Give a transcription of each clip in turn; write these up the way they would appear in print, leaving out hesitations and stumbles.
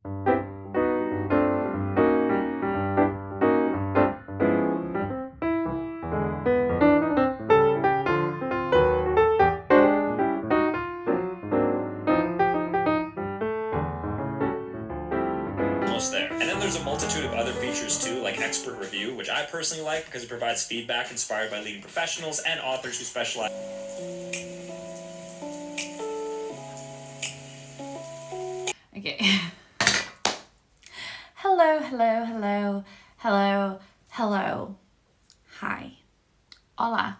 There. And then there's a multitude of other features too, like expert review, which I personally like because it provides feedback inspired by leading professionals and authors who specialize. Okay. Hello. Hi. Hola.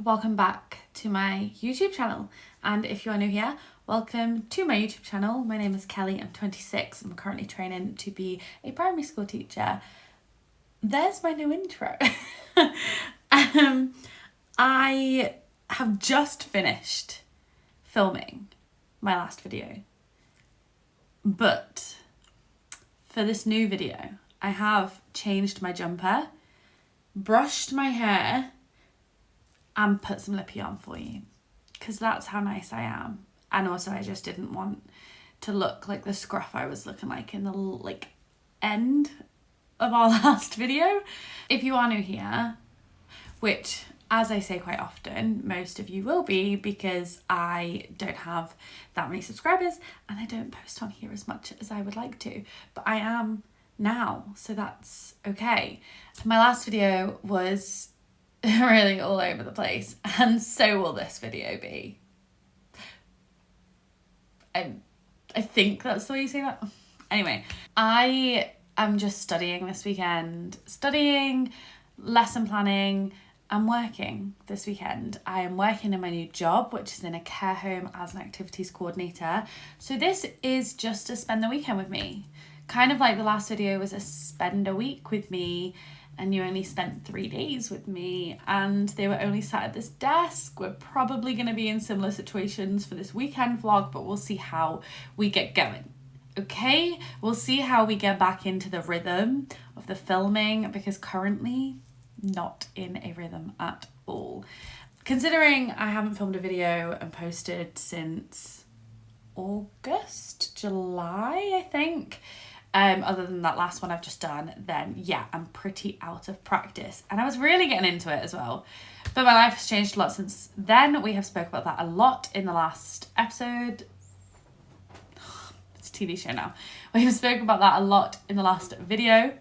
Welcome back to my YouTube channel. And if you are new here, welcome to my YouTube channel. My name is Kelly. I'm 26. I'm currently training to be a primary school teacher. There's my new intro. I have just finished filming my last video. But for this new video, I have changed my jumper, brushed my hair, and put some lippy on for you. Because that's how nice I am. And also I just didn't want to look like the scruff I was looking like in the end of our last video. If you are new here, which as I say quite often, most of you will be because I don't have that many subscribers and I don't post on here as much as I would like to, but I am now, so that's okay. My last video was really all over the place, and so will this video be. I think that's the way you say that. Anyway, I am just studying this weekend. Studying, lesson planning, I'm working this weekend. I am working in my new job, which is in a care home as an activities coordinator. So this is just to spend the weekend with me. Kind of like the last video was a spend a week with me, and you only spent 3 days with me and they were only sat at this desk. We're probably going to be in similar situations for this weekend vlog, but we'll see how we get going. Okay, we'll see how we get back into the rhythm of the filming, because currently not in a rhythm at all. Considering I haven't filmed a video and posted since July, I think. Other than that last one I've just done, then yeah, I'm pretty out of practice. And I was really getting into it as well. But my life has changed a lot since then. We have spoke about that a lot in the last episode. It's a TV show now. We have spoken about that a lot in the last video.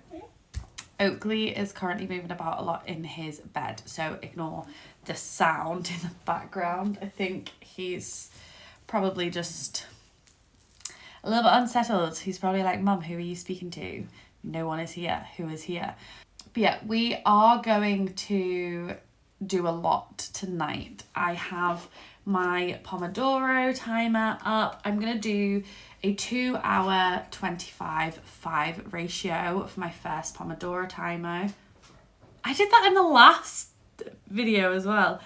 Oakley is currently moving about a lot in his bed, so ignore the sound in the background. I think he's probably just a little bit unsettled. He's probably like, Mum, who are you speaking to? No one is here. Who is here? But yeah, we are going to do a lot tonight. I have my Pomodoro timer up. I'm going to do a 2 hour 25/5 ratio for my first Pomodoro timer. I did that in the last video as well.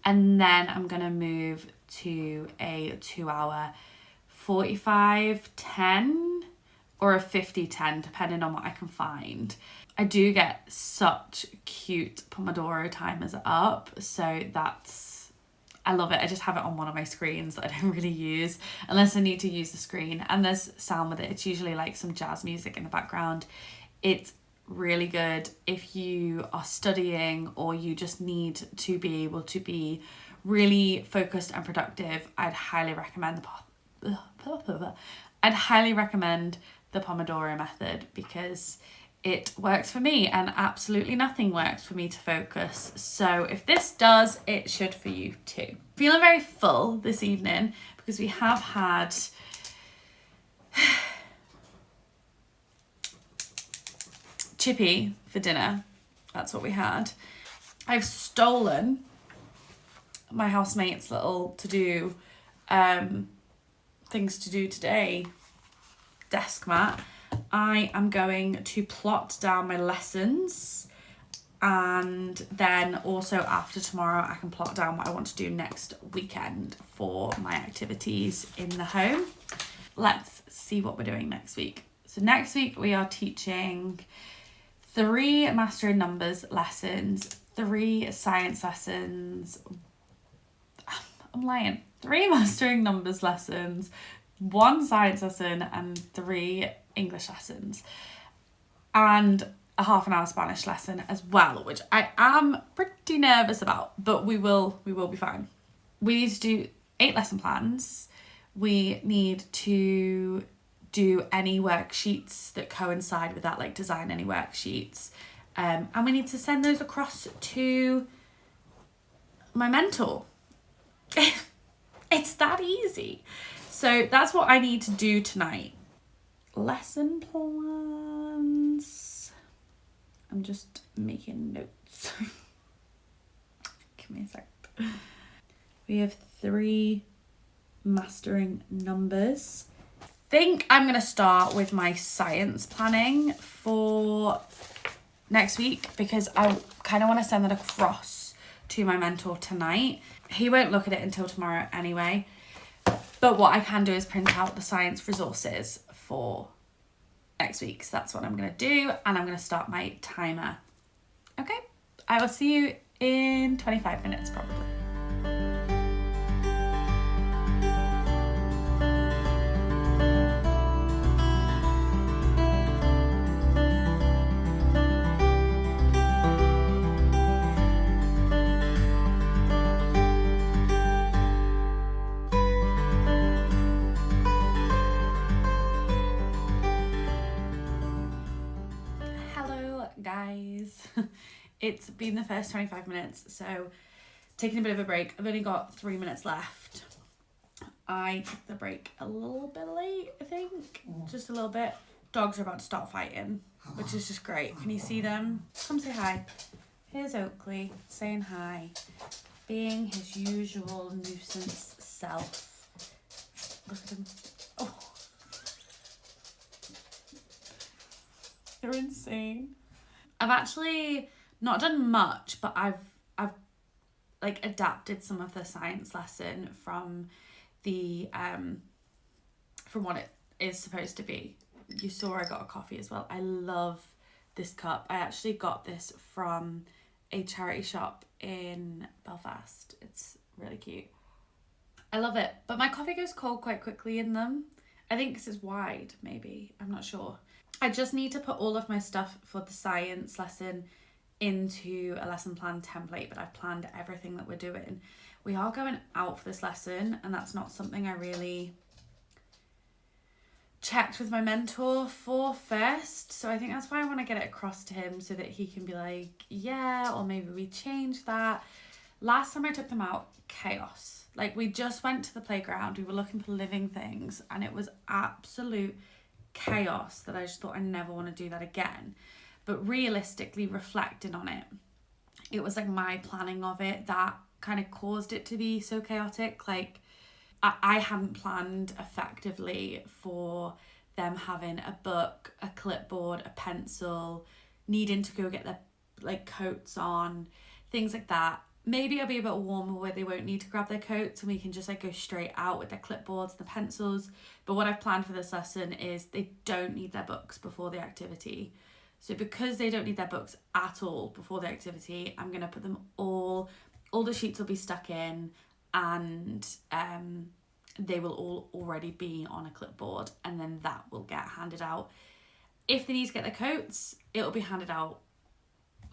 And then I'm going to move to a 2 hour 45/10 or a 50/10, depending on what I can find. I do get such cute Pomodoro timers up, so I love it. I just have it on one of my screens that I don't really use unless I need to use the screen, and there's sound with it. It's usually like some jazz music in the background. It's really good if you are studying or you just need to be able to be really focused and productive. I'd highly recommend the Pomodoro Method because it works for me and absolutely nothing works for me to focus. So if this does, it should for you too. Feeling very full this evening because we have had chippy for dinner. That's what we had. I've stolen my housemate's little to-do things to do today desk mat. I am going to plot down my lessons, and then also after tomorrow I can plot down what I want to do next weekend for my activities in the home. Let's see what we're doing next week. So next week we are teaching 3 mastering numbers lessons, 3 science lessons. I'm lying. 3 mastering numbers lessons, 1 science lesson and 3 English lessons. And a half an hour Spanish lesson as well, which I am pretty nervous about, but we will be fine. We need to do 8 lesson plans. We need to do any worksheets that coincide with that, like design any worksheets. And we need to send those across to my mentor. It's that easy. So that's what I need to do tonight. Lesson plans. I'm just making notes. Give me a sec. We have 3 mastering numbers. I think I'm going to start with my science planning for next week because I kind of want to send that across to my mentor tonight. He won't look at it until tomorrow anyway. But what I can do is print out the science resources for next week. So that's what I'm going to do. And I'm going to start my timer. Okay. I will see you in 25 minutes probably. Guys, it's been the first 25 minutes, so taking a bit of a break. I've only got 3 minutes left. I took the break a little bit late, I think, just a little bit. Dogs are about to start fighting, which is just great. Can you see them? Come say hi. Here's Oakley saying hi, being his usual nuisance self. Look at him. Oh, they're insane. I've actually not done much, but I've like adapted some of the science lesson from the from what it is supposed to be. You saw I got a coffee as well. I love this cup. I actually got this from a charity shop in Belfast. It's really cute. I love it, but my coffee goes cold quite quickly in them. I think this is wide, maybe. I'm not sure. I just need to put all of my stuff for the science lesson into a lesson plan template, but I've planned everything that we're doing. We are going out for this lesson, and that's not something I really checked with my mentor for first. So I think that's why I want to get it across to him so that he can be like, yeah, or maybe we change that. Last time I took them out, chaos. Like, we just went to the playground, we were looking for living things, and it was absolute chaos that I just thought I never want to do that again. But realistically, reflecting on it, it was like my planning of it that kind of caused it to be so chaotic. Like, I hadn't planned effectively for them having a book, a clipboard, a pencil, needing to go get their like coats on, things like that. Maybe it'll be a bit warmer where they won't need to grab their coats and we can just like go straight out with their clipboards and the pencils. But what I've planned for this lesson is they don't need their books before the activity. So because they don't need their books at all before the activity, I'm going to put them all the sheets will be stuck in, and they will all already be on a clipboard, and then that will get handed out. If they need to get their coats, it'll be handed out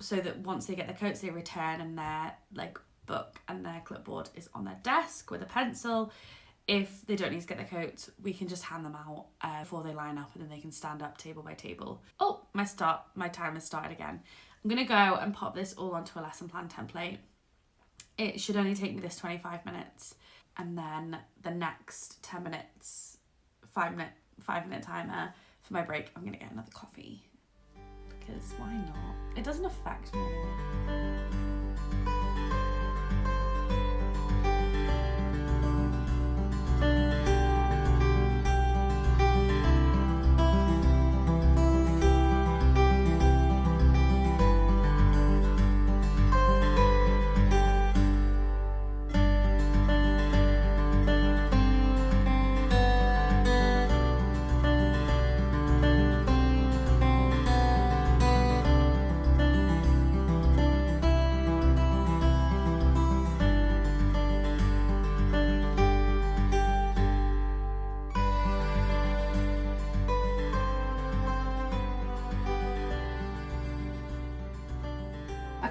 so that once they get their coats, they return and their like book and their clipboard is on their desk with a pencil. If they don't need to get their coats, we can just hand them out before they line up, and then they can stand up table by table. Oh, my time has started again. I'm going to go and pop this all onto a lesson plan template. It should only take me this 25 minutes. And then the next 10 minutes, 5 minute timer for my break, I'm going to get another coffee. Because why not? It doesn't affect me.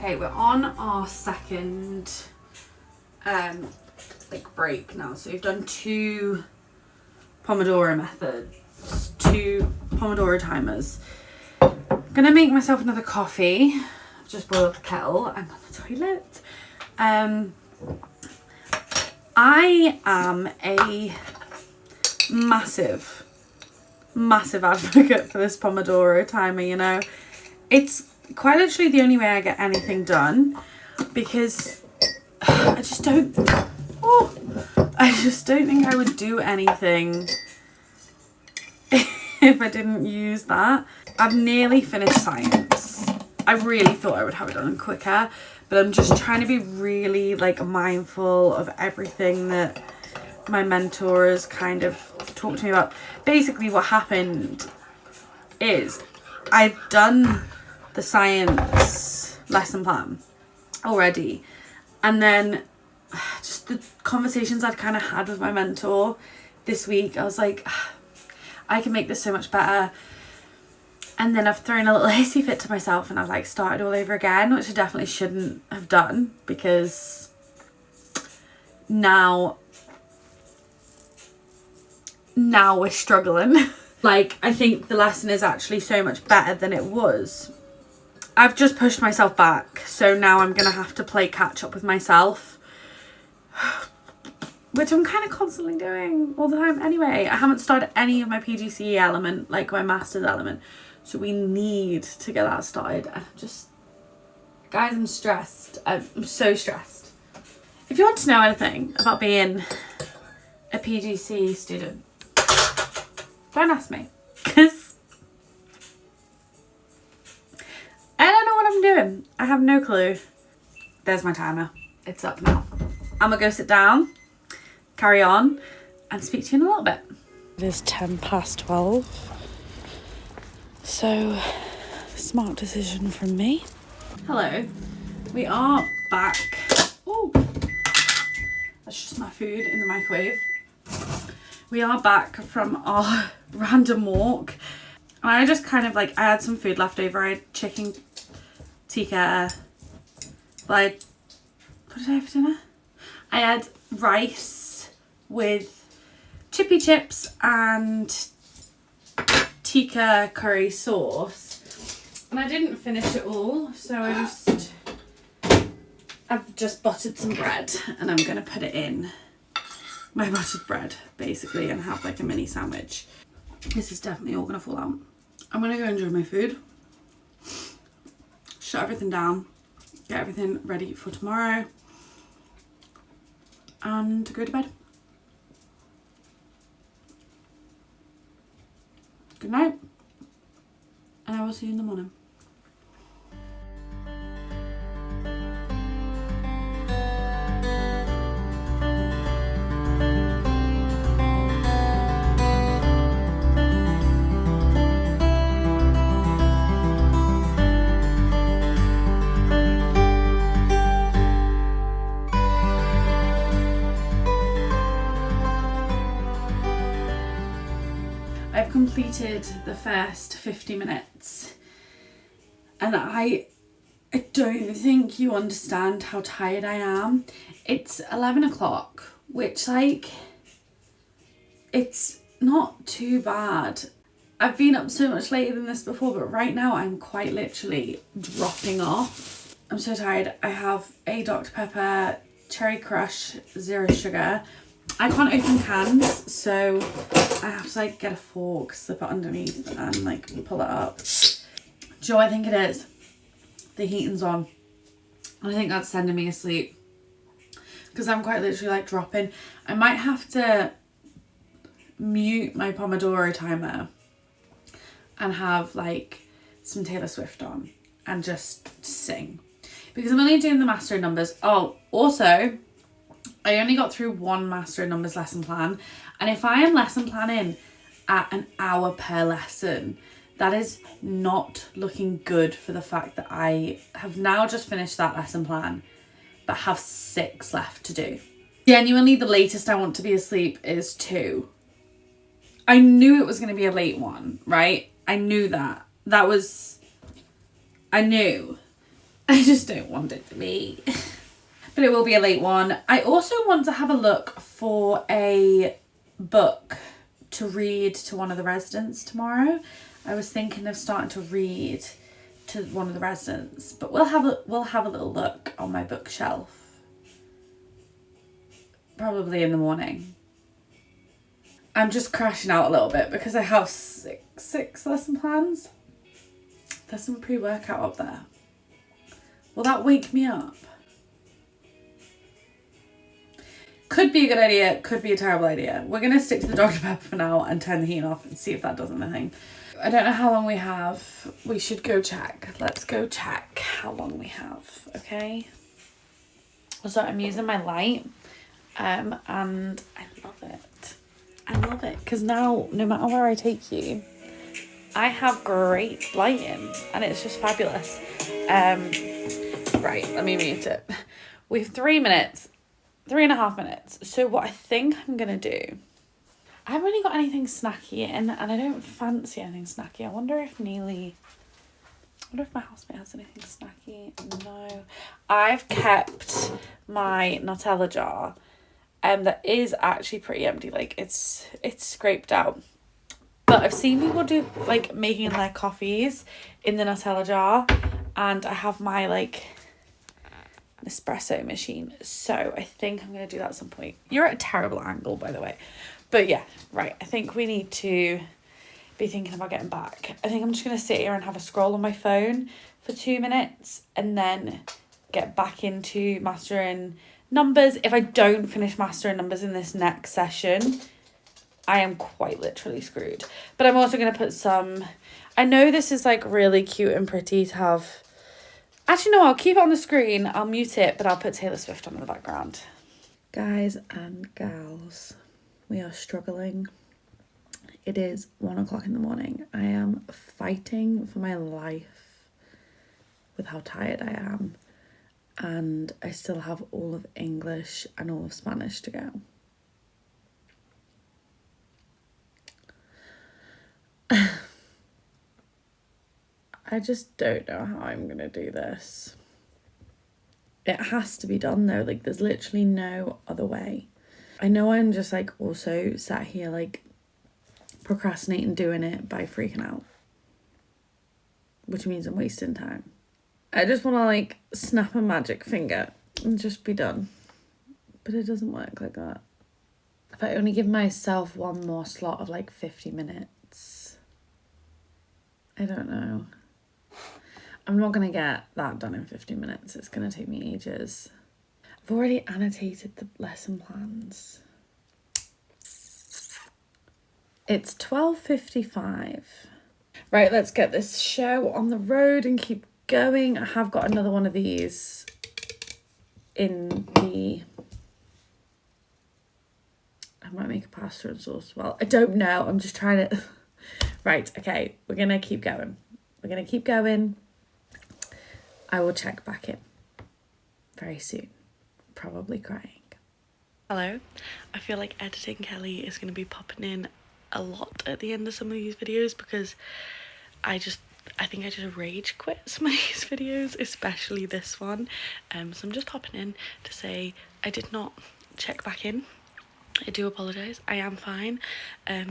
Okay, we're on our second like break now. So we've done 2 Pomodoro methods, 2 Pomodoro timers. I'm gonna make myself another coffee. I've just boiled the kettle and got the toilet. I am a massive advocate for this Pomodoro timer, you know. It's quite literally the only way I get anything done, because I just don't think I would do anything if I didn't use that. I've nearly finished science. I really thought I would have it done quicker, but I'm just trying to be really like mindful of everything that my mentor has kind of talked to me about. Basically what happened is I've done the science lesson plan already, and then just the conversations I'd kind of had with my mentor this week, I was like, I can make this so much better. And then I've thrown a little hissy fit to myself and I've like started all over again, which I definitely shouldn't have done, because now we're struggling. Like, I think the lesson is actually so much better than it was. I've just pushed myself back, so now I'm gonna have to play catch up with myself, which I'm kind of constantly doing all the time anyway. I haven't started any of my PGCE element, like my master's element, so we need to get that started. And I'm just, guys, I'm stressed. I'm so stressed. If you want to know anything about being a PGCE student, don't ask me, because I don't know what I'm doing. I have no clue. There's my timer. It's up now. I'm gonna go sit down, carry on, and speak to you in a little bit. It is 12:10. So, smart decision from me. Hello. We are back. Oh, that's just my food in the microwave. We are back from our random walk. And I just kind of like, I had some food left over. I had chicken tikka. What did I have for dinner? I had rice with chippy chips and tikka curry sauce. And I didn't finish it all, so I've just buttered some bread and I'm going to put it in my buttered bread, basically, and have like a mini sandwich. This is definitely all going to fall out. I'm going to go enjoy my food, shut everything down, get everything ready for tomorrow, and go to bed. Good night, and I will see you in the morning. I've completed the first 50 minutes and I don't think you understand how tired I am. It's 11 o'clock, which like, it's not too bad. I've been up so much later than this before, but right now I'm quite literally dropping off. I'm so tired. I have a Dr. Pepper Cherry Crush 0 sugar. I can't open cans, so I have to like get a fork, slip it underneath and like pull it up. Do you know what I think it is? The heating's on. And I think that's sending me asleep, because I'm quite literally like dropping. I might have to mute my Pomodoro timer and have like some Taylor Swift on and just sing, because I'm only doing the master numbers. Oh, also, I only got through one master numbers lesson plan, and if I am lesson planning at an hour per lesson, that is not looking good for the fact that I have now just finished that lesson plan but have 6 left to do. Genuinely, the latest I want to be asleep is 2. I knew it was going to be a late one, right? I knew that. I knew. I just don't want it to be. But it will be a late one. I also want to have a look for a book to read to one of the residents tomorrow. I was thinking of starting to read to one of the residents, but we'll have a little look on my bookshelf. Probably in the morning. I'm just crashing out a little bit because I have six lesson plans. There's some pre-workout up there. Will that wake me up? Could be a good idea, could be a terrible idea. We're going to stick to the Dr. Pepper for now and turn the heat off and see if that does anything. I don't know how long we have. We should go check. Let's go check how long we have, okay? So I'm using my light and I love it. I love it because now, no matter where I take you, I have great lighting and it's just fabulous. Right, let me mute it. We have 3.5 minutes. So what I think I'm going to do, I haven't really got anything snacky in and I don't fancy anything snacky. I wonder if my housemate has anything snacky. No. I've kept my Nutella jar that is actually pretty empty. Like it's scraped out. But I've seen people do like making their coffees in the Nutella jar and I have my like espresso machine, so I think I'm going to do that at some point. You're at a terrible angle, by the way, but yeah, right, I think we need to be thinking about getting back. I think I'm just going to sit here and have a scroll on my phone for 2 minutes and then get back into mastering numbers. If I don't finish mastering numbers in this next session, I am quite literally screwed. But I'm also going to put some, I know this is like really cute and pretty to have. Actually, no, I'll keep it on the screen. I'll mute it, but I'll put Taylor Swift on in the background. Guys and gals, we are struggling. It is 1 o'clock in the morning. I am fighting for my life with how tired I am. And I still have all of English and all of Spanish to go. I just don't know how I'm going to do this. It has to be done though. Like there's literally no other way. I know I'm just like also sat here like procrastinating doing it by freaking out. Which means I'm wasting time. I just want to like snap a magic finger and just be done. But it doesn't work like that. If I only give myself one more slot of like 50 minutes. I don't know. I'm not going to get that done in 50 minutes. It's going to take me ages. I've already annotated the lesson plans. It's 12:55. Right, let's get this show on the road and keep going. I have got another one of these in the... I might make a pasta and sauce as well. I don't know. I'm just trying to... Right, okay. We're going to keep going. We're going to keep going. I will check back in very soon. Probably crying. Hello. I feel like editing Kelly is going to be popping in a lot at the end of some of these videos because I think I just rage quit some of these videos, especially this one. So I'm just popping in to say I did not check back in. I do apologise. I am fine. I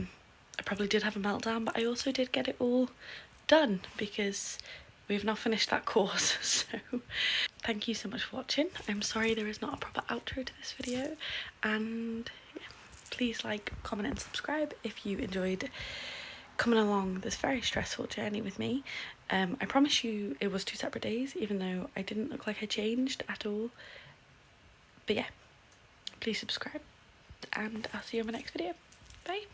probably did have a meltdown, but I also did get it all done because we've now finished that course. So thank you so much for watching. I'm sorry there is not a proper outro to this video, and yeah, please like, comment and subscribe if you enjoyed coming along this very stressful journey with me. I promise you it was 2 separate days, even though I didn't look like I changed at all. But yeah, please subscribe and I'll see you in my next video. Bye.